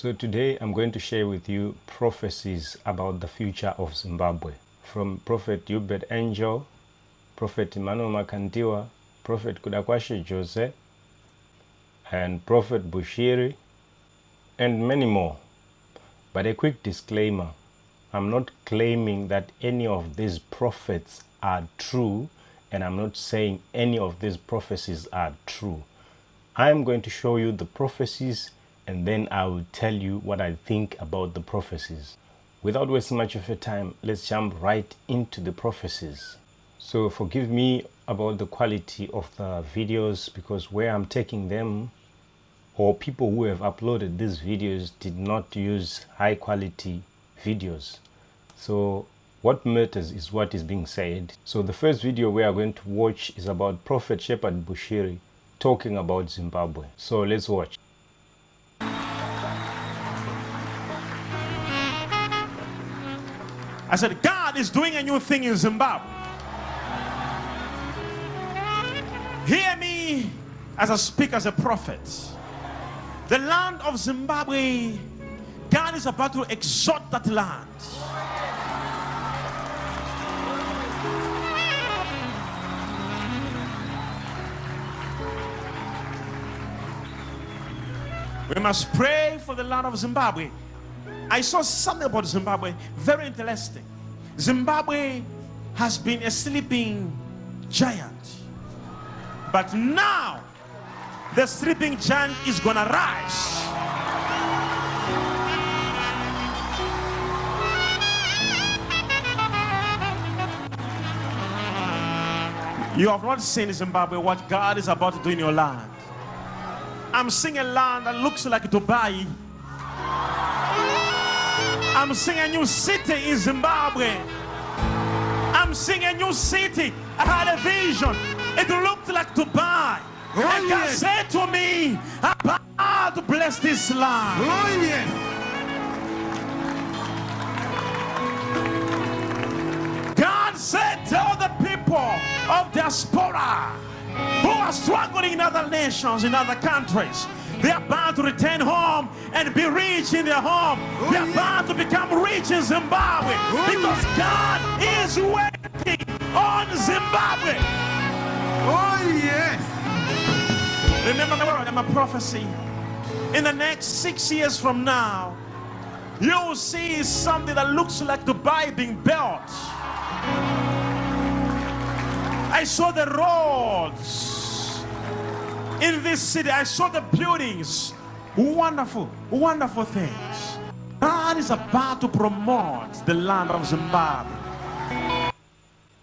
So today I'm going to share with you prophecies about the future of Zimbabwe from Prophet Uebert Angel, Prophet Makandiwa, Prophet Kudakwashe Jose, and Prophet Bushiri, and many more. But a quick disclaimer, I'm not claiming that any of these prophets are true, and I'm not saying any of these prophecies are true. I'm going to show you the prophecies, and then I will tell you what I think about the prophecies. Without wasting much of your time, let's jump right into the prophecies. So forgive me about the quality of the videos, because where I'm taking them, or people who have uploaded these videos did not use high quality videos. So what matters is what is being said. So the first video we are going to watch is about Prophet Shepherd Bushiri talking about Zimbabwe. So let's watch. I said, God is doing a new thing in Zimbabwe. Hear me as I speak as a prophet. The land of Zimbabwe, God is about to exalt that land. We must pray for the land of Zimbabwe. I saw something about Zimbabwe, very interesting. Zimbabwe has been a sleeping giant. But now, the sleeping giant is gonna rise. You have not seen in Zimbabwe what God is about to do in your land. I'm seeing a land that looks like Dubai. I'm seeing a new city in Zimbabwe. I'm seeing a new city. I had a vision. It looked like Dubai. Oh, and God said to me, I'm about to bless this land. Oh, yes. God said, tell the people of diaspora who are struggling in other nations, in other countries, they are bound to return home and be rich in their home. They are bound to become rich in Zimbabwe because God is waiting on Zimbabwe. Oh, yes. Remember my word and my prophecy. In the next 6 years from now, you will see something that looks like Dubai being built. I saw the roads in this city. I saw the buildings. Wonderful, wonderful things. God is about to promote the land of Zimbabwe.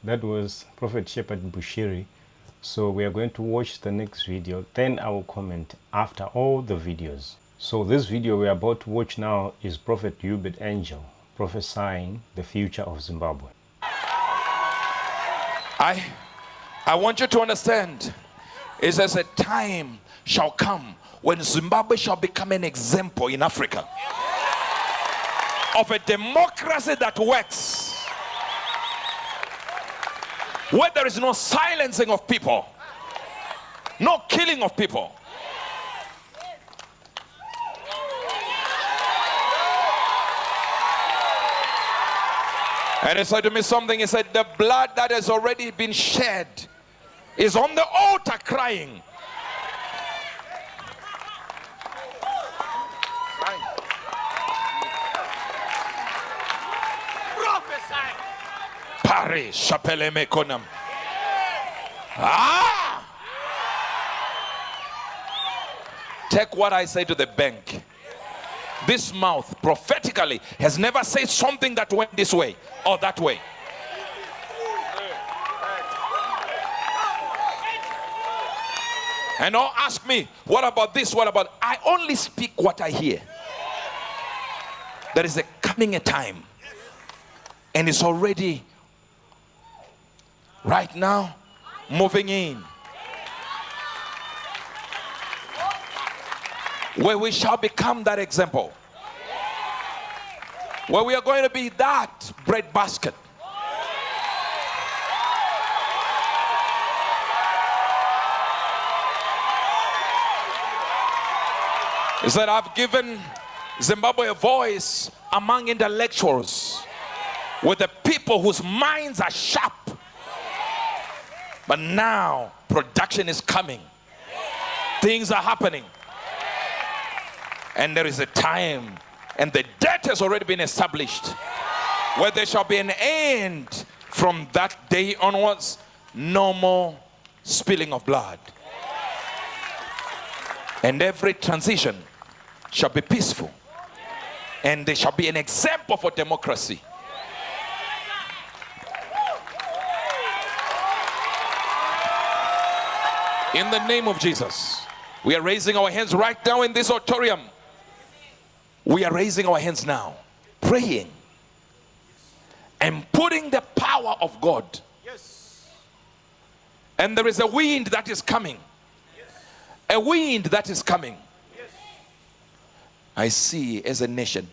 That was Prophet Shepherd Bushiri. So we are going to watch the next video, then I will comment after all the videos. So this video we are about to watch now is Prophet Uebert Angel prophesying the future of Zimbabwe. I want you to understand, it says a time shall come when Zimbabwe shall become an example in Africa of a democracy that works, where there is no silencing of people, no killing of people. And he said to me something. He said, the blood that has already been shed is on the altar crying. Pare shapele mekonam. Ah! Take what I say to the bank. This mouth prophetically has never said something that went this way or that way. And don't ask me, what about this? What about? I only speak what I hear. There is coming a time, and it's already right now moving in, where we shall become that example, where we are going to be that bread basket. He said, I've given Zimbabwe a voice among intellectuals, with the people whose minds are sharp. But now production is coming. Things are happening. And there is a time, and the date has already been established, where there shall be an end from that day onwards. No more spilling of blood. And every transition shall be peaceful. And there shall be an example for democracy. In the name of Jesus, we are raising our hands right now in this auditorium. We are raising our hands now, praying and putting the power of God. Yes. And there is a wind that is coming. Yes. A wind that is coming. Yes. I see as a nation,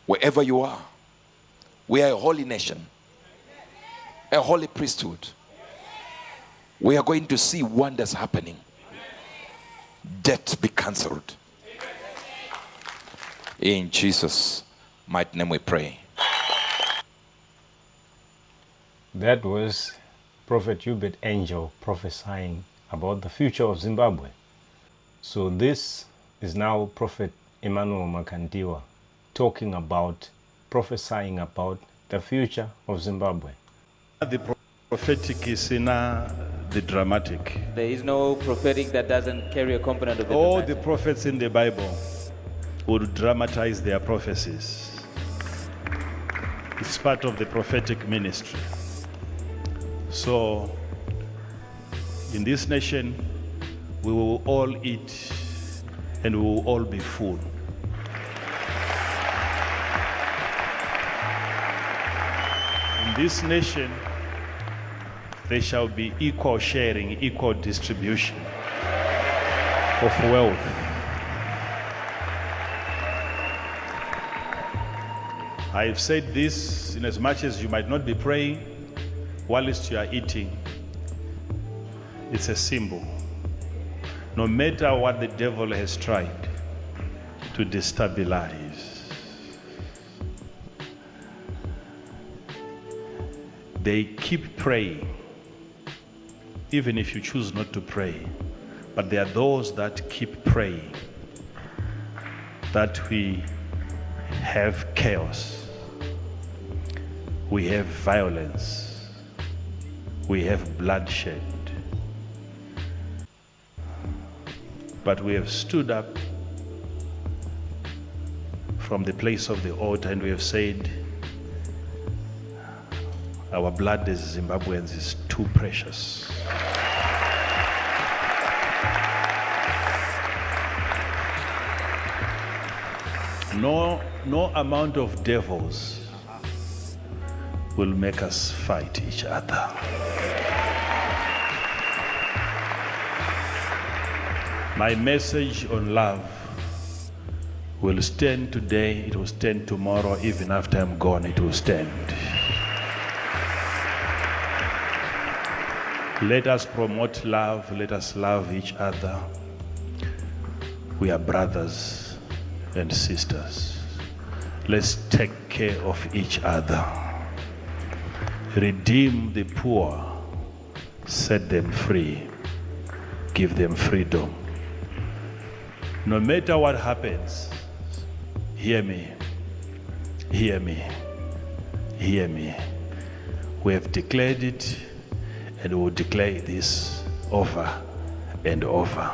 wherever you are, we are a holy nation, a holy priesthood. We are going to see wonders happening. Death be cancelled. In Jesus' mighty name we pray. That was Prophet Uebert Angel prophesying about the future of Zimbabwe. So this is now Prophet Emmanuel Makandiwa talking about, prophesying about the future of Zimbabwe. The prophetic is in the dramatic. There is no prophetic that doesn't carry a component of the All dramatic. the prophets in the Bible would dramatize their prophecies. It's part of the prophetic ministry. So, in this nation, we will all eat and we will all be full. In this nation, there shall be equal sharing, equal distribution of wealth. I've said this in as much as you might not be praying, whilst you are eating. It's a symbol. No matter what the devil has tried to destabilize, they keep praying, even if you choose not to pray. But there are those that keep praying that we have chaos, we have violence, we have bloodshed. But we have stood up from the place of the altar and we have said, our blood as Zimbabweans is too precious. No amount of devils will make us fight each other. My message on love will stand today, it will stand tomorrow, even after I'm gone, it will stand. Let us promote love, let us love each other. We are brothers and sisters. Let's take care of each other. Redeem the poor, set them free, give them freedom. No matter what happens, hear me, hear me, hear me. We have declared it and we will declare this over and over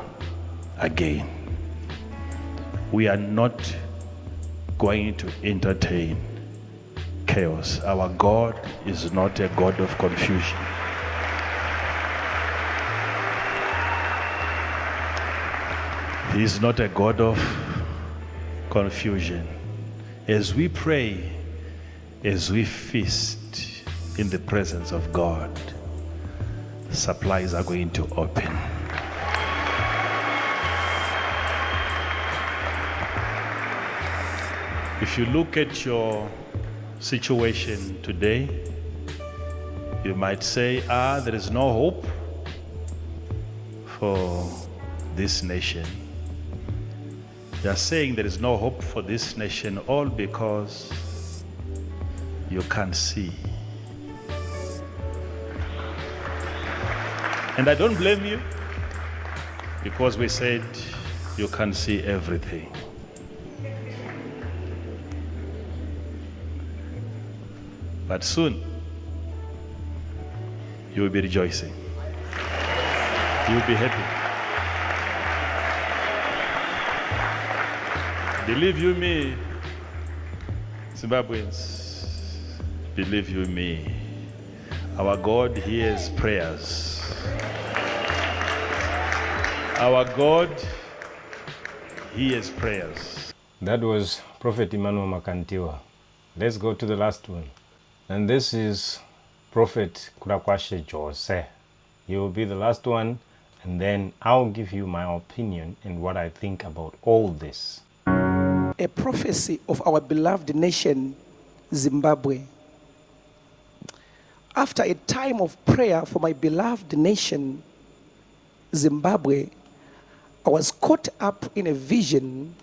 again. We are not going to entertain chaos. Our God is not a God of confusion. He is not a God of confusion. As we pray, as we feast in the presence of God, supplies are going to open. If you look at your situation today, you might say, there is no hope for this nation. They are saying there is no hope for this nation, all because you can't see. And I don't blame you, because we said you can't see everything. But soon, you will be rejoicing. You will be happy. Believe you me, Zimbabweans, believe you me, our God hears prayers. Our God hears prayers. That was Prophet Emmanuel Makandiwa. Let's go to the last one. And this is Prophet Kudakwashe Jose. He will be the last one, and then I'll give you my opinion and what I think about all this. A prophecy of our beloved nation, Zimbabwe. After a time of prayer for my beloved nation, Zimbabwe, I was caught up in a vision.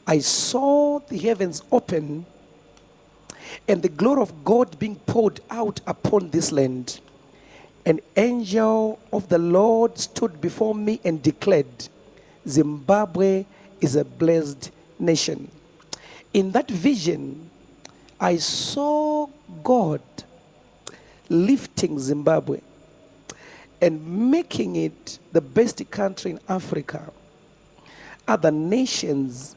I saw the heavens open and the glory of God being poured out upon this land. An angel of the Lord stood before me and declared, Zimbabwe is a blessed nation. In that vision, I saw God lifting Zimbabwe and making it the best country in Africa. Other nations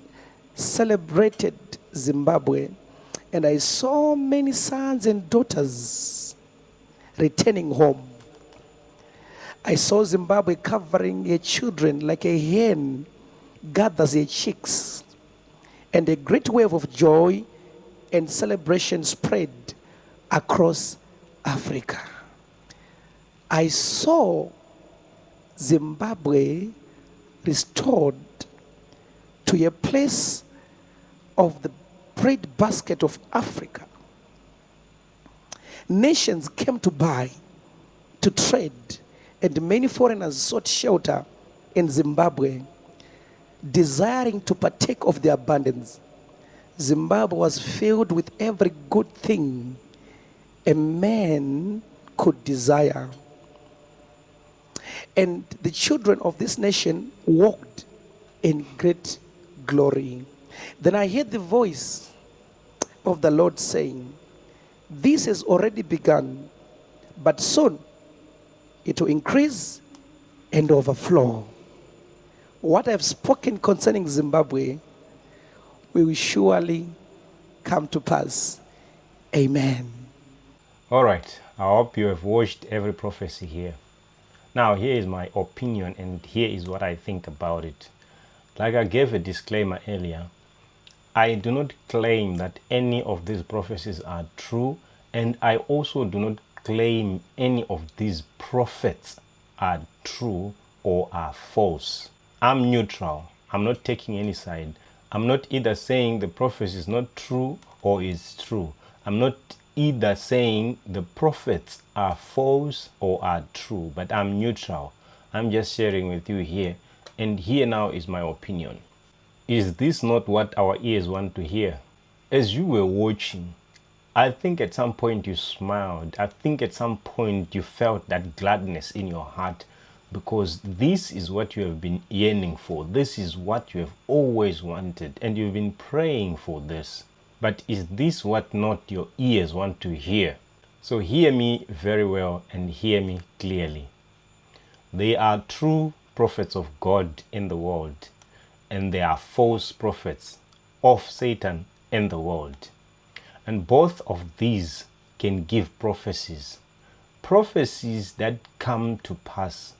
celebrated Zimbabwe, and I saw many sons and daughters returning home. I saw Zimbabwe covering her children like a hen gathers her chicks, and a great wave of joy and celebration spread across Africa. I saw Zimbabwe restored to a place of the bread basket of Africa. Nations came to buy, to trade, and many foreigners sought shelter in Zimbabwe, desiring to partake of the abundance. Zimbabwe was filled with every good thing a man could desire. And the children of this nation walked in great glory. Then I heard the voice of the Lord saying, this has already begun, but soon it will increase and overflow. What I have spoken concerning Zimbabwe will surely come to pass. Amen. All right, I hope you have watched every prophecy here. Now, here is my opinion, and here is what I think about it. Like I gave a disclaimer earlier, I do not claim that any of these prophecies are true, and I also do not claim any of these prophets are true or are false. I'm neutral. I'm not taking any side. I'm not either saying the prophecy is not true or is true. I'm not either saying the prophets are false or are true, but I'm neutral. I'm just sharing with you here, and here now is my opinion. Is this not what our ears want to hear? As you were watching, I think at some point you smiled. I think at some point you felt that gladness in your heart, because this is what you have been yearning for. This is what you have always wanted, and you've been praying for this. But is this what not your ears want to hear? So hear me very well and hear me clearly. There are true prophets of God in the world, and there are false prophets of Satan in the world. And both of these can give prophecies. Prophecies that come to pass.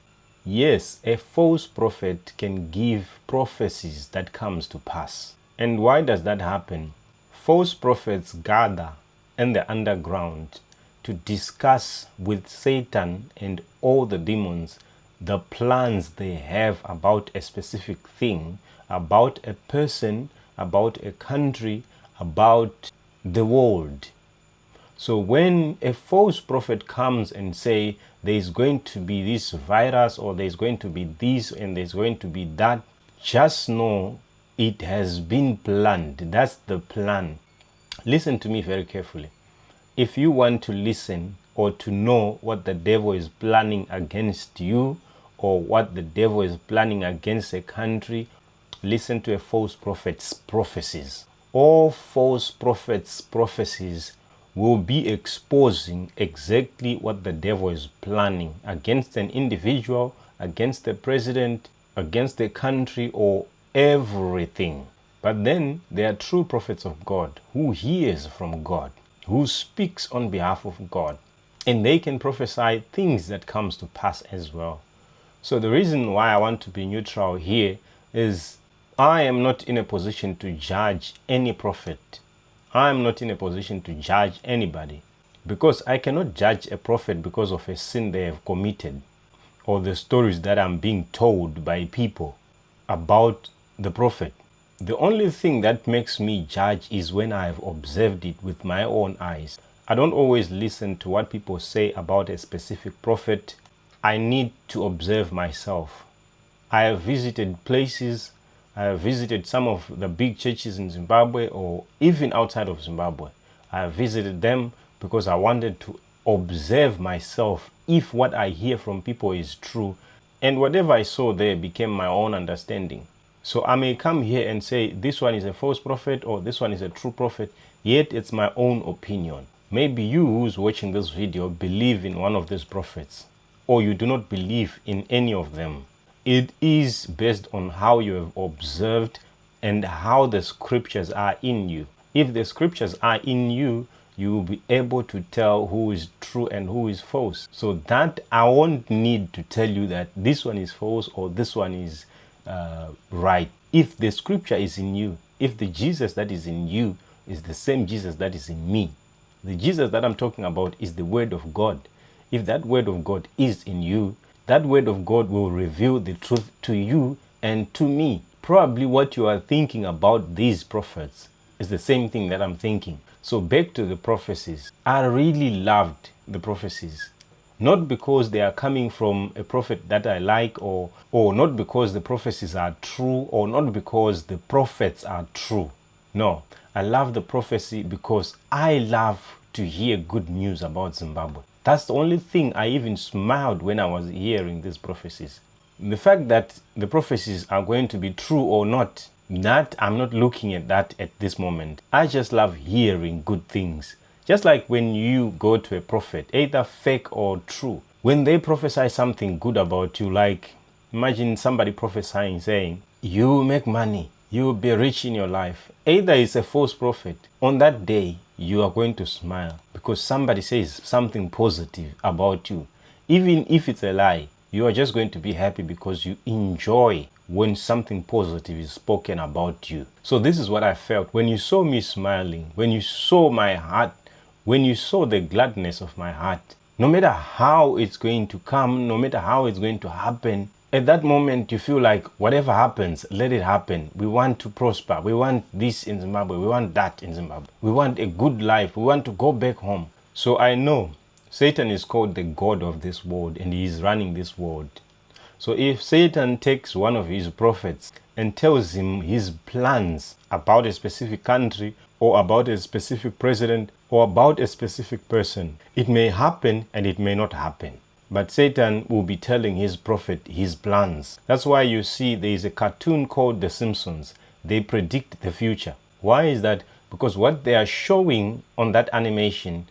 Yes, a false prophet can give prophecies that comes to pass. And why does that happen? False prophets gather in the underground to discuss with Satan and all the demons the plans they have about a specific thing, about a person, about a country, about the world. So when a false prophet comes and say there's going to be this virus, or there's going to be this and there's going to be that, just know It has been planned. That's the plan. Listen to me very carefully. If you want to listen or to know what the devil is planning against you, or what the devil is planning against a country, listen to a false prophet's prophecies. All false prophets' prophecies will be exposing exactly what the devil is planning against an individual, against the president, against the country, or everything. But then there are true prophets of God who hears from God, who speaks on behalf of God, and they can prophesy things that comes to pass as well. So the reason why I want to be neutral here is I am not in a position to judge any prophet. I am not in a position to judge anybody, because I cannot judge a prophet because of a sin they have committed or the stories that I'm being told by people about the prophet. The only thing that makes me judge is when I have observed it with my own eyes. I don't always listen to what people say about a specific prophet. I need to observe myself. I have visited places, I have visited some of the big churches in Zimbabwe or even outside of Zimbabwe. I have visited them because I wanted to observe myself if what I hear from people is true, and whatever I saw there became my own understanding. So I may come here and say this one is a false prophet or this one is a true prophet, yet it's my own opinion. Maybe you who's watching this video believe in one of these prophets, or you do not believe in any of them. It is based on how you have observed and how the scriptures are in you. If the scriptures are in you, you will be able to tell who is true and who is false. So that I won't need to tell you that this one is false or this one is right. If the scripture is in you, if the Jesus that is in you is the same Jesus that is in me, the Jesus that I'm talking about is the word of God. If that word of God is in you, that word of God will reveal the truth to you and to me. Probably what you are thinking about these prophets is the same thing that I'm thinking. So back to the prophecies. I really loved the prophecies. Not because they are coming from a prophet that I like, or not because the prophecies are true, or not because the prophets are true. No, I love the prophecy because I love to hear good news about Zimbabwe. That's the only thing I even smiled when I was hearing these prophecies. The fact that the prophecies are going to be true or not, that I'm not looking at that at this moment. I just love hearing good things. Just like when you go to a prophet, either fake or true, when they prophesy something good about you, like imagine somebody prophesying saying, you will make money, you will be rich in your life. Either it's a false prophet. On that day, you are going to smile because somebody says something positive about you. Even if it's a lie, you are just going to be happy because you enjoy when something positive is spoken about you. So this is what I felt when you saw me smiling, when you saw my heart, when you saw the gladness of my heart. No matter how it's going to come, no matter how it's going to happen, at that moment you feel like whatever happens, let it happen. We want to prosper. We want this in Zimbabwe. We want that in Zimbabwe. We want a good life. We want to go back home. So I know Satan is called the God of this world and he is running this world. So if Satan takes one of his prophets and tells him his plans about a specific country or about a specific president or about a specific person, it may happen and it may not happen. But Satan will be telling his prophet his plans. That's why you see there is a cartoon called The Simpsons. They predict the future. Why is that? Because what they are showing on that animation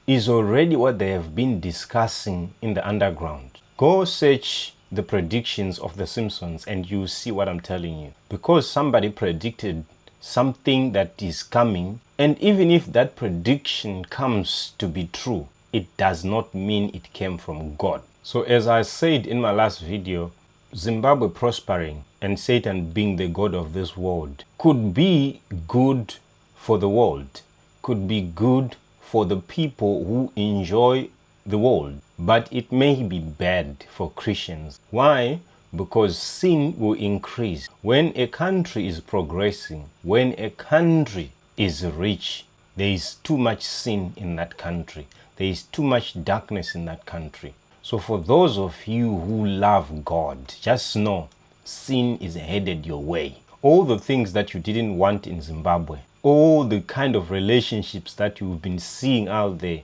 is already what they have been discussing in the underground. Go search the predictions of The Simpsons and you see what I'm telling you. Because somebody predicted something that is coming, and even if that prediction comes to be true, it does not mean it came from God. So as I said in my last video, Zimbabwe prospering and Satan being the God of this world could be good for the world, could be good for the people who enjoy the world, but it may be bad for Christians. Why? Because sin will increase. When a country is progressing, when a country is rich, there is too much sin in that country. There is too much darkness in that country. So for those of you who love God, just know sin is headed your way. all the things that you didn't want in Zimbabwe, all the kind of relationships that you've been seeing out there,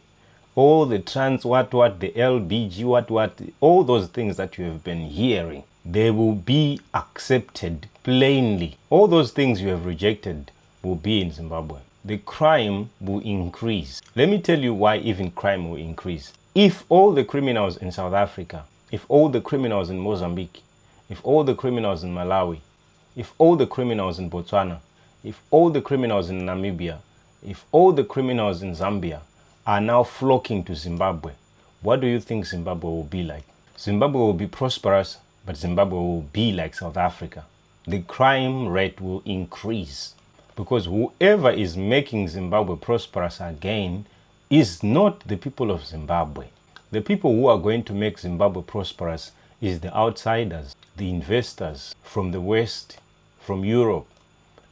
all the trans the LBG all those things that you have been hearing, they will be accepted plainly. All those things you have rejected will be in Zimbabwe. The crime will increase. Let me tell you why even crime will increase. If all the criminals in South Africa, if all the criminals in Mozambique, if all the criminals in Malawi, if all the criminals in Botswana, if all the criminals in Namibia, if all the criminals in Zambia are now flocking to Zimbabwe, what do you think Zimbabwe will be like? Zimbabwe will be prosperous, but Zimbabwe will be like South Africa. The crime rate will increase because whoever is making Zimbabwe prosperous again is not the people of Zimbabwe. The people who are going to make Zimbabwe prosperous is the outsiders, the investors from the West, from Europe.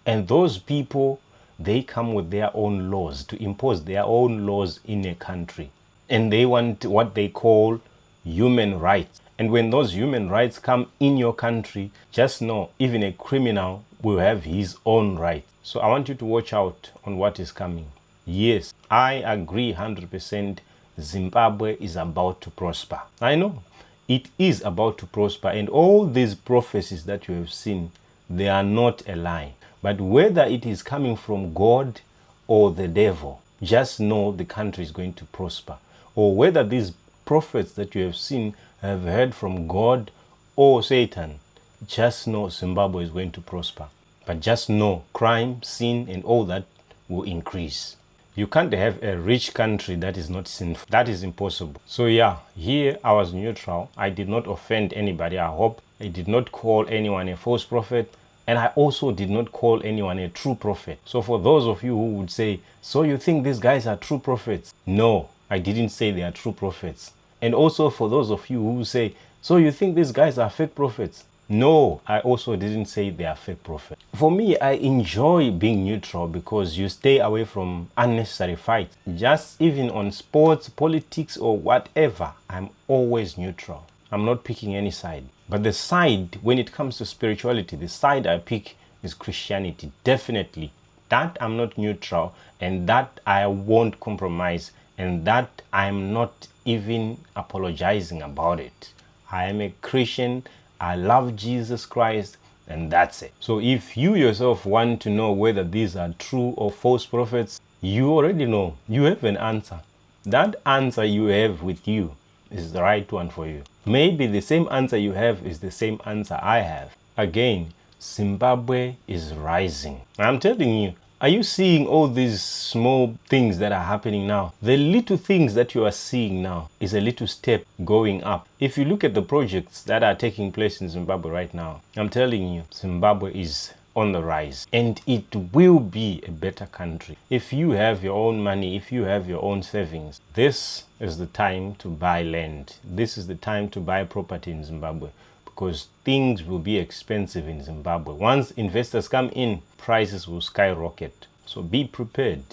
And those people, they come with their own laws, to impose their own laws in a country. And they want what they call human rights. And when those human rights come in your country, just know even a criminal will have his own right. So I want you to watch out on what is coming. Yes, I agree 100%. Zimbabwe is about to prosper. I know it is about to prosper, and all these prophecies that you have seen, they are not a lie. But whether it is coming from God or the devil, just know the country is going to prosper. Or whether these prophets that you have seen have heard from God or Satan, just know Zimbabwe is going to prosper. But just know crime, sin, and all that will increase. You can't have a rich country that is not sinful. That is impossible. So yeah, here I was neutral. I did not offend anybody. I hope I did not call anyone a false prophet. And I also did not call anyone a true prophet. So for those of you who would say, so you think these guys are true prophets? No, I didn't say they are true prophets. And also for those of you who say, so you think these guys are fake prophets? No, I also didn't say they are fake prophets. For me, I enjoy being neutral because you stay away from unnecessary fights. Just even on sports, politics, or whatever, I'm always neutral. I'm not picking any side. But the side, when it comes to spirituality, the side I pick is Christianity. Definitely. That I'm not neutral, and that I won't compromise, and that I'm not even apologizing about it. I am a Christian. I love Jesus Christ, and that's it. So if you yourself want to know whether these are true or false prophets, you already know. You have an answer. That answer you have with you is the right one for you. Maybe the same answer you have is the same answer I have. Again, Zimbabwe is rising. I'm telling you, are you seeing all these small things that are happening now? The little things that you are seeing now is a little step going up. If you look at the projects that are taking place in Zimbabwe right now, I'm telling you, Zimbabwe is on the rise, and it will be a better country. If you have your own money, if you have your own savings, this is the time to buy land. This is the time to buy property in Zimbabwe, because things will be expensive in Zimbabwe. Once investors come in, prices will skyrocket. So be prepared.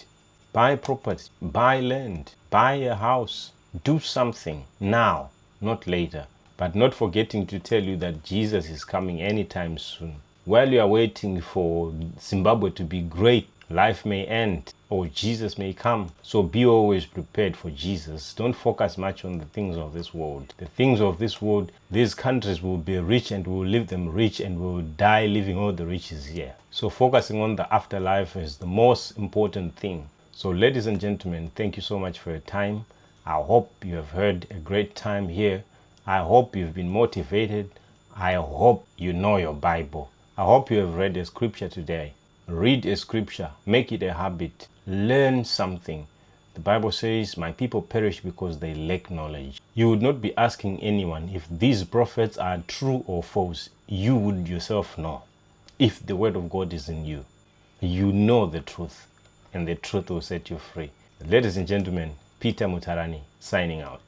Buy property, buy land, buy a house. Do something now, not later. But not forgetting to tell you that Jesus is coming anytime soon. While you are waiting for Zimbabwe to be great, life may end or Jesus may come. So be always prepared for Jesus. Don't focus much on the things of this world. The things of this world, these countries will be rich and will leave them rich and will die leaving all the riches here. So focusing on the afterlife is the most important thing. So ladies and gentlemen, thank you so much for your time. I hope you have had a great time here. I hope you've been motivated. I hope you know your Bible. I hope you have read a scripture today. Read a scripture. Make it a habit. Learn something. The Bible says, my people perish because they lack knowledge. You would not be asking anyone if these prophets are true or false. You would yourself know. If the word of God is in you, you know the truth, and the truth will set you free. Ladies and gentlemen, Peter Mutarani signing out.